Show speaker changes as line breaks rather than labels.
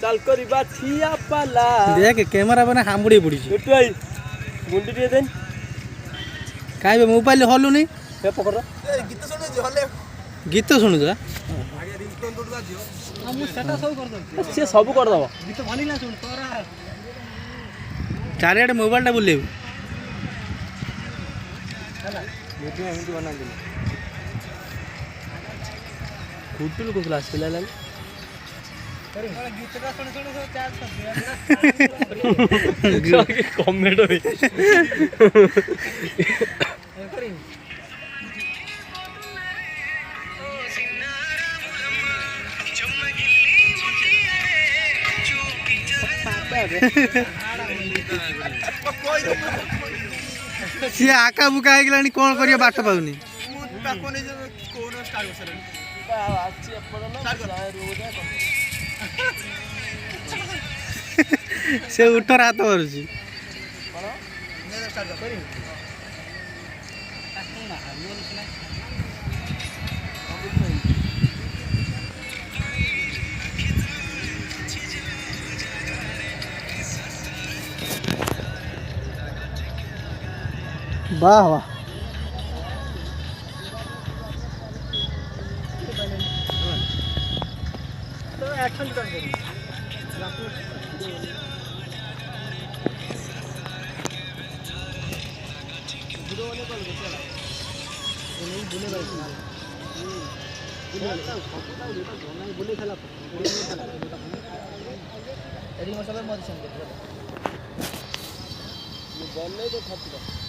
चल करिबा छिया पाला
देख कैमरा बना हामुड़ी पड़ी
छोटू भाई गुंडी दिए देन
काहे बे मोबाइल हलु नहीं
हे पकड़
गीत सुनु हले
गीत सुनु जा
आगे रिंगटोन तोड़ बाजियो
हम सेटा सब कर दो
से सब कर दबो
गीत भली ना सुन तोरा चारियाडे मोबाइल टा बुलेब
चला वीडियो हिंदी बना दे कुटुल को क्लास पे लाला
गीत का सुन सुन चार
सब कमेंट होई
सी आका बुका है गलानी कोन करियो बाट पाउनी
कोने कोन स्टार्ट कर
आछि अपन ना रोजा
से उठ रात करूची
कोन ने स्टार्ट कर
वाह वाह
तो एक्शन कर दे वीडियो वाले कॉल कर चला नहीं बोले भाई बोले खेला एडिंग मसाला मत सेंड कर ये बॉल नहीं तो खत्म